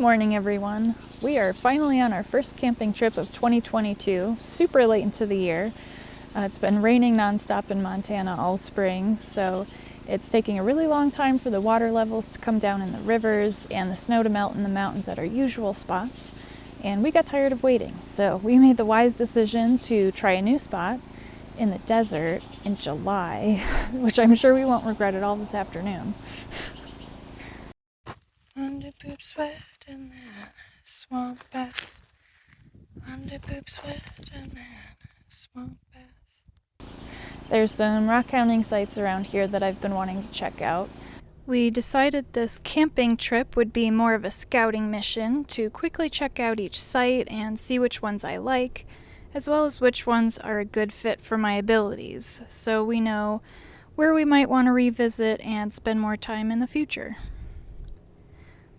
morning, everyone. We are finally on our first camping trip of 2022, super late into the year. It's been raining nonstop in Montana all spring, so it's taking a really long time for the water levels to come down in the rivers and the snow to melt in the mountains at our usual spots. And we got tired of waiting, so we made the wise decision to try a new spot in the desert in July, which I'm sure we won't regret at all this afternoon. Under boob sweat and then swamp bass. Under boob sweat and then swamp bass. There's some rockhounding sites around here that I've been wanting to check out. We decided this camping trip would be more of a scouting mission to quickly check out each site and see which ones I like, as well as which ones are a good fit for my abilities, so we know where we might want to revisit and spend more time in the future.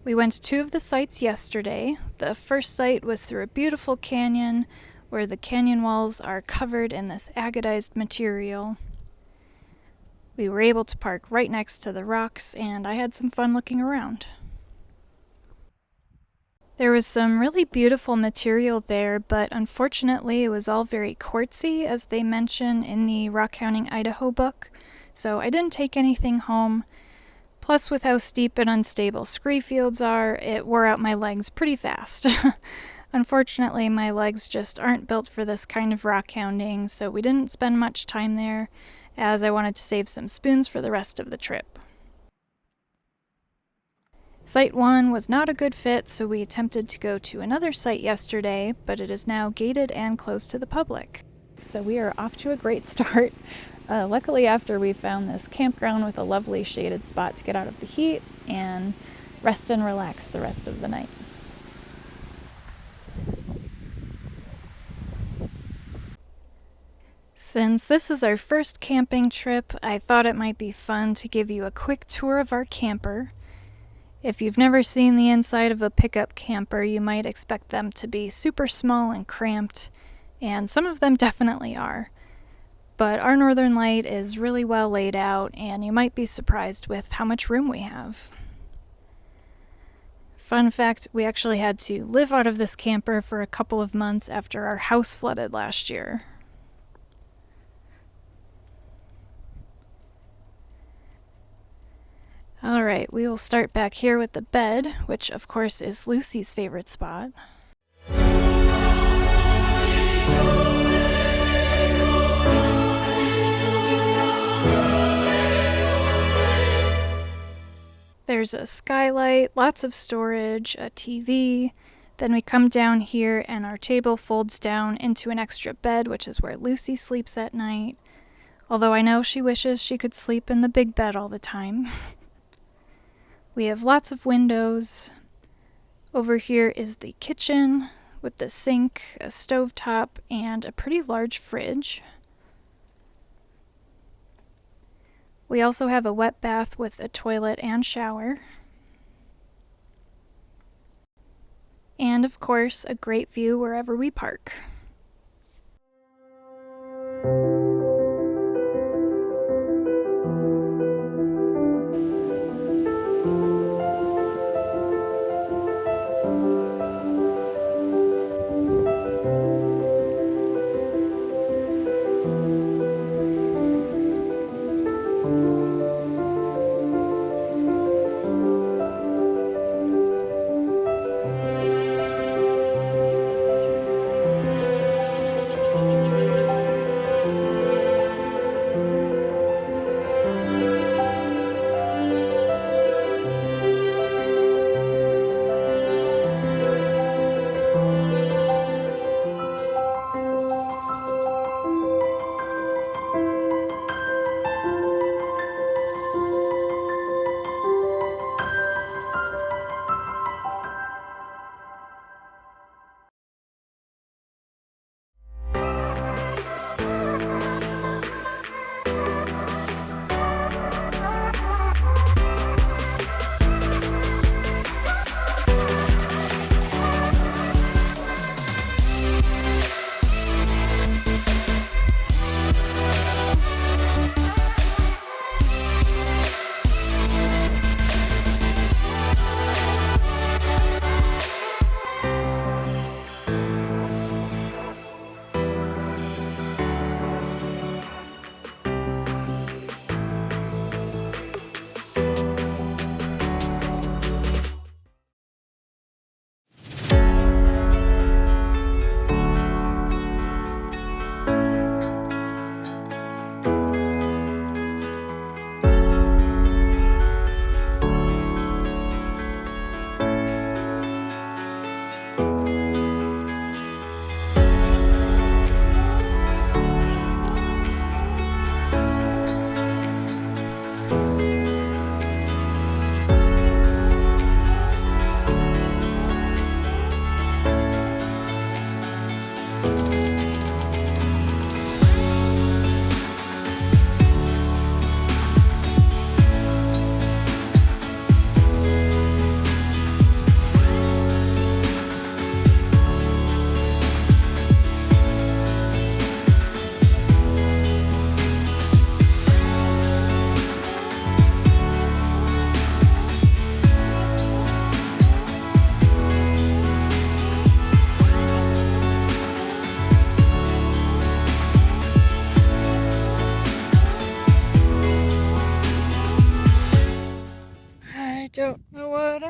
We went to two of the sites yesterday. The first site was through a beautiful canyon where the canyon walls are covered in this agatized material. We were able to park right next to the rocks, and I had some fun looking around. There was some really beautiful material there, but unfortunately it was all very quartzy, as they mention in the Rockhounding Idaho book, so I didn't take anything home. Plus, with how steep and unstable scree fields are, it wore out my legs pretty fast. Unfortunately, my legs just aren't built for this kind of rockhounding, so we didn't spend much time there, as I wanted to save some spoons for the rest of the trip. Site 1 was not a good fit, so we attempted to go to another site yesterday, but it is now gated and closed to the public. So we are off to a great start. Luckily, after we found this campground with a lovely shaded spot to get out of the heat and rest and relax the rest of the night. Since this is our first camping trip, I thought it might be fun to give you a quick tour of our camper. If you've never seen the inside of a pickup camper, you might expect them to be super small and cramped, and some of them definitely are. But our Northern Light is really well laid out, and you might be surprised with how much room we have. Fun fact, we actually had to live out of this camper for a couple of months after our house flooded last year. Alright, we will start back here with the bed, which of course is Lucy's favorite spot. There's a skylight, lots of storage, a TV. Then we come down here and our table folds down into an extra bed, which is where Lucy sleeps at night. Although I know she wishes she could sleep in the big bed all the time. We have lots of windows. Over here is the kitchen with the sink, a stovetop, and a pretty large fridge. We also have a wet bath with a toilet and shower. And of course, a great view wherever we park.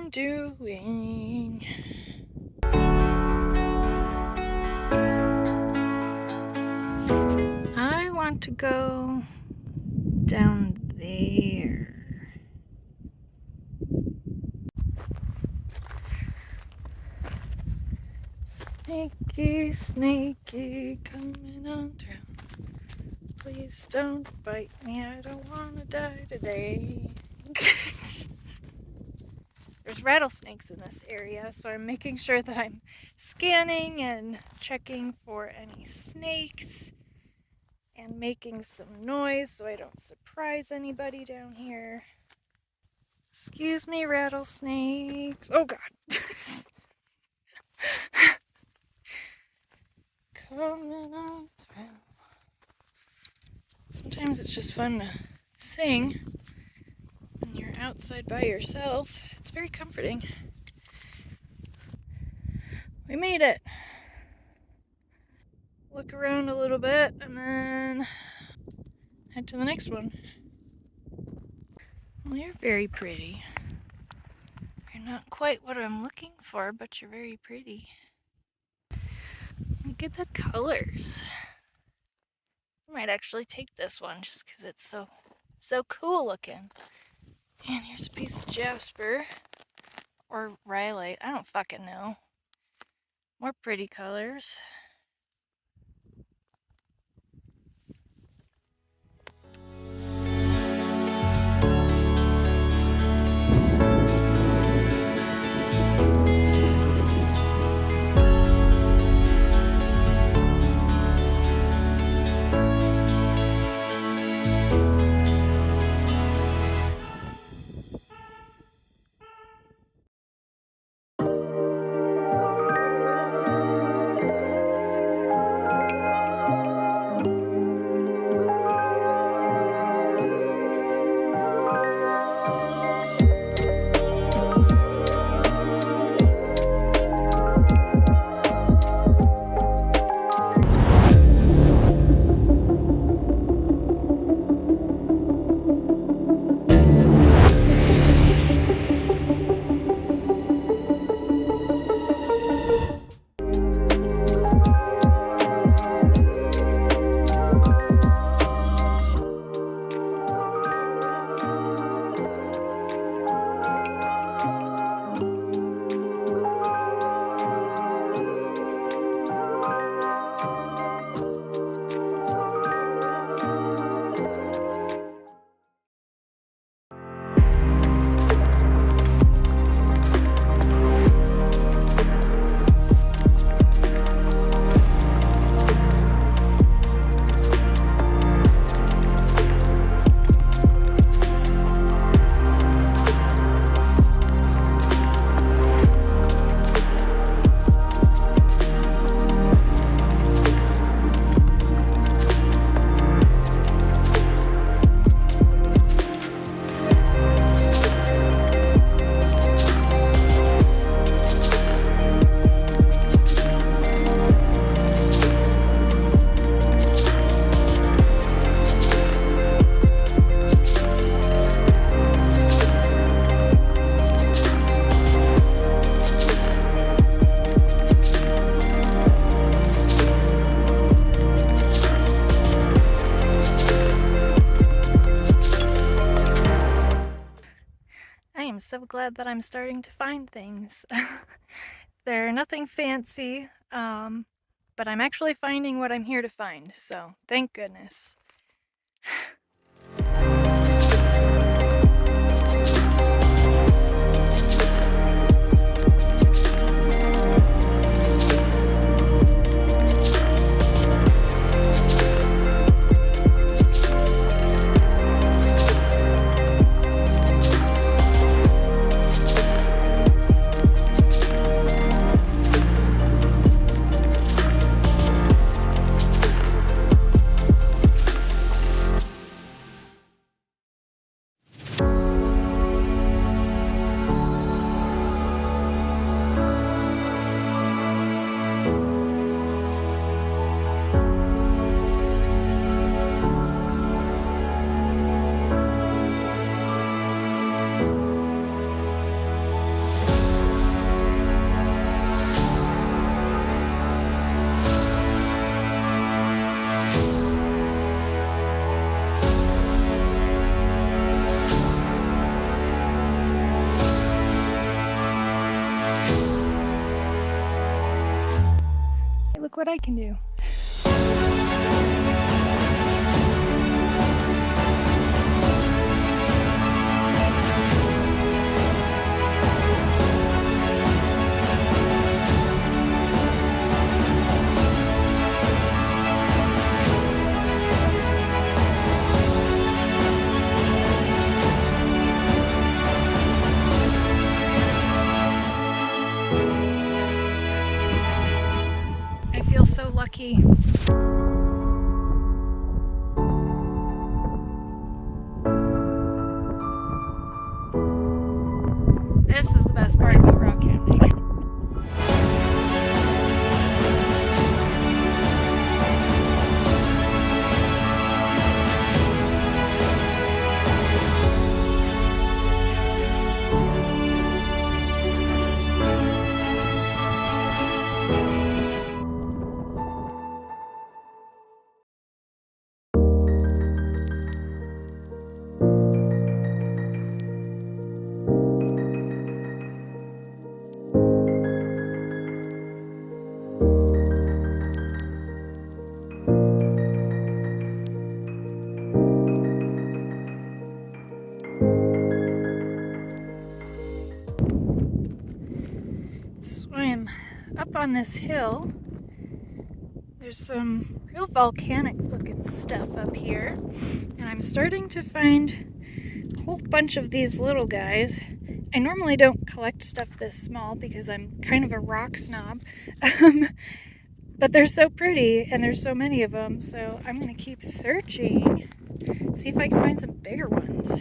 I'm doing. I want to go down there. Snaky, snaky, coming on through. Please don't bite me, I don't want to die today. There's rattlesnakes in this area, so I'm making sure that I'm scanning and checking for any snakes and making some noise so I don't surprise anybody down here. Excuse me, rattlesnakes. Oh God. Coming on through. Sometimes it's just fun to sing when you're outside by yourself. It's very comforting. We made it. Look around a little bit and then head to the next one. Well, you're very pretty. You're not quite what I'm looking for, but you're very pretty. Look at the colors. I might actually take this one just because it's so cool looking. And here's a piece of jasper or rhyolite. I don't fucking know. More pretty colors. I'm so glad that I'm starting to find things. They're nothing fancy, but I'm actually finding what I'm here to find, so thank goodness. what I can do. I feel so lucky. This is the best part about rockhounding. So I'm up on this hill. There's some real volcanic looking stuff up here, and I'm starting to find a whole bunch of these little guys. I normally don't collect stuff this small because I'm kind of a rock snob, but they're so pretty and there's so many of them, so I'm gonna keep searching, see if I can find some bigger ones.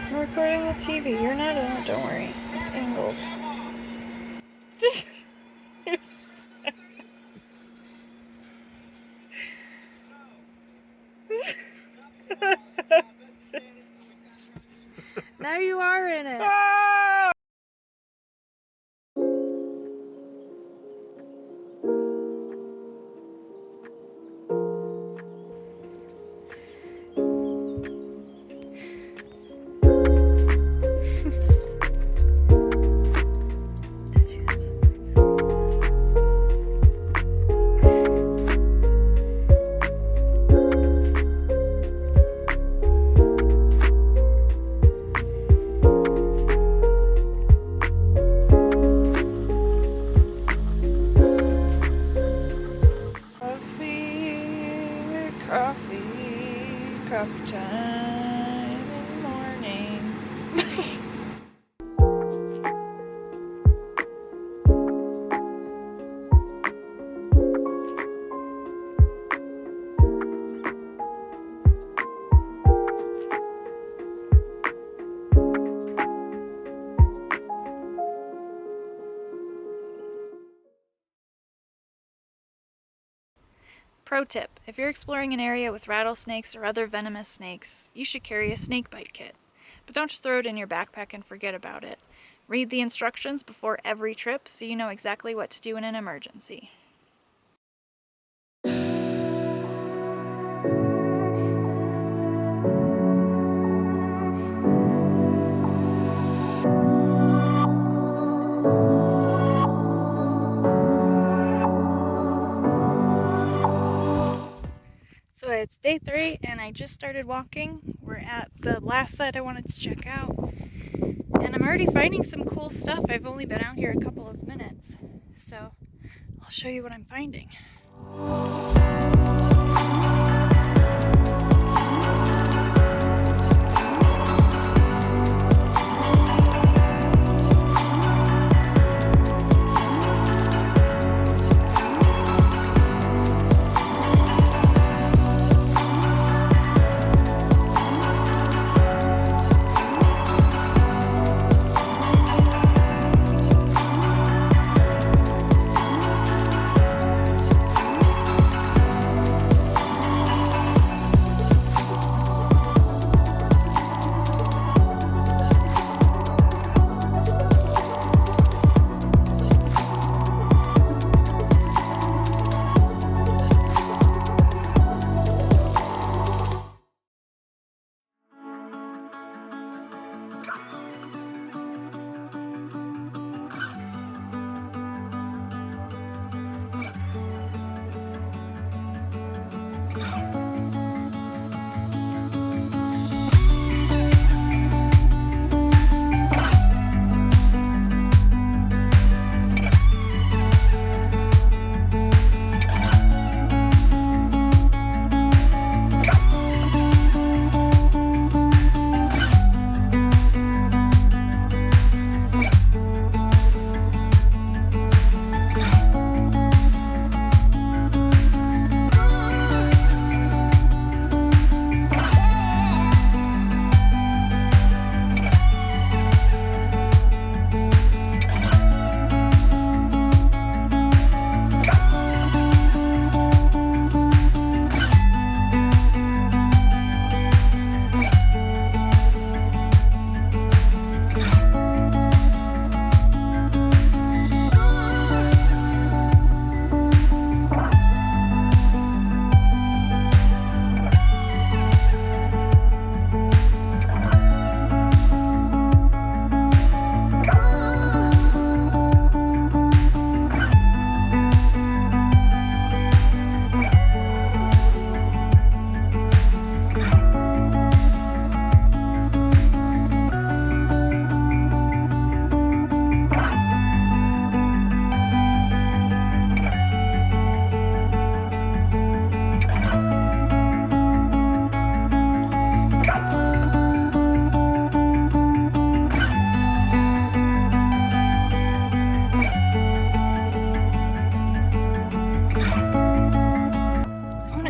I'm recording the TV. You're not in it, don't worry. It's angled. You're so... Now you are in it. truck time in the morning. Pro tip, if you're exploring an area with rattlesnakes or other venomous snakes, you should carry a snake bite kit. But don't just throw it in your backpack and forget about it. Read the instructions before every trip so you know exactly what to do in an emergency. So it's day 3 and I just started walking. We're at the last site I wanted to check out. And I'm already finding some cool stuff. I've only been out here a couple of minutes. So I'll show you what I'm finding.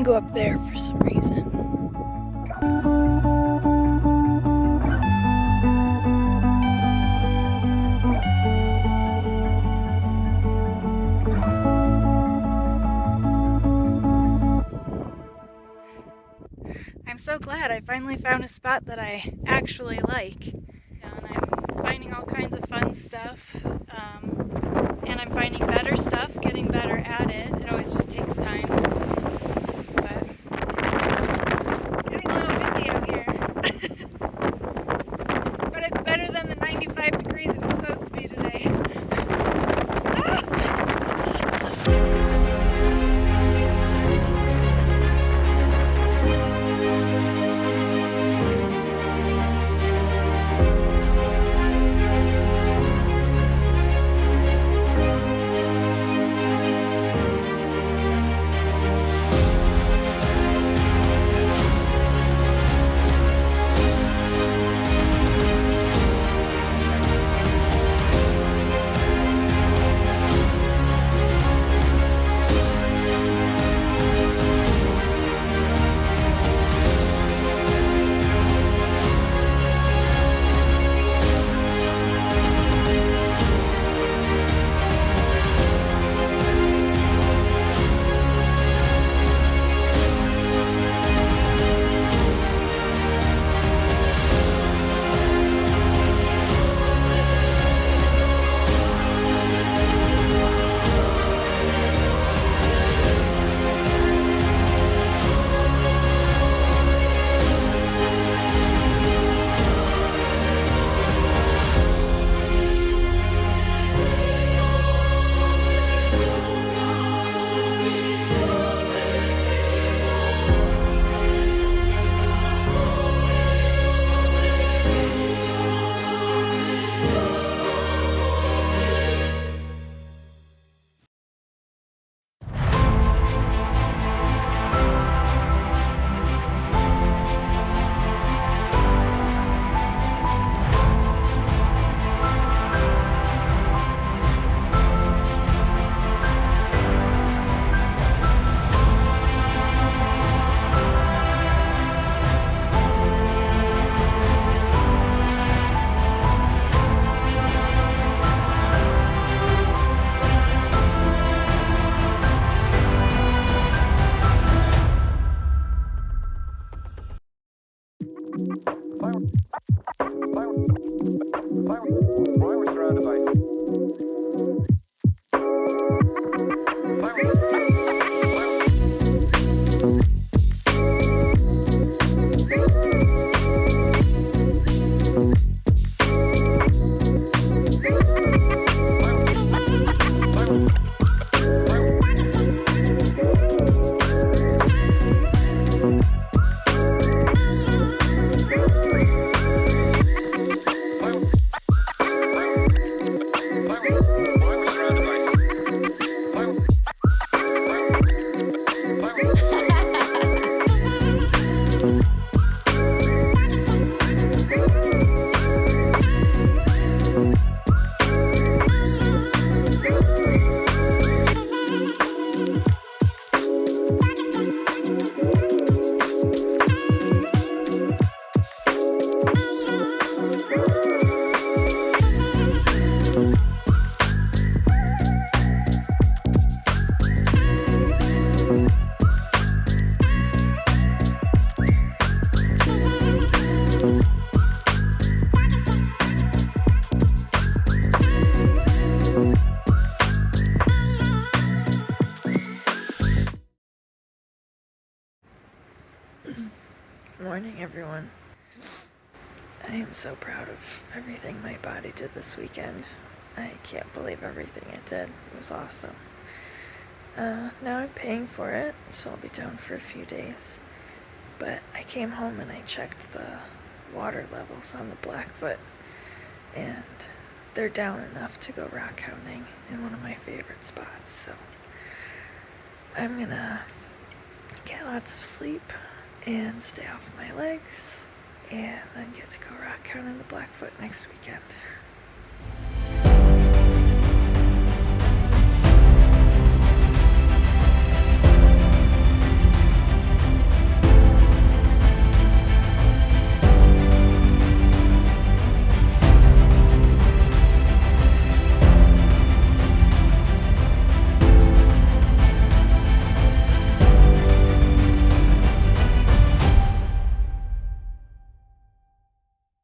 Go up there for some reason. I'm so glad I finally found a spot that I actually like. And I'm finding all kinds of fun stuff. And I'm finding better stuff, getting better at it. It always just takes time. Morning, everyone. I am so proud of everything my body did this weekend. I can't believe everything it did. It was awesome. Now I'm paying for it, so I'll be down for a few days. But I came home and I checked the water levels on the Blackfoot, and they're down enough to go rockhounding in one of my favorite spots. So I'm gonna get lots of sleep and stay off my legs, and then get to go rockhounding the Blackfoot next weekend.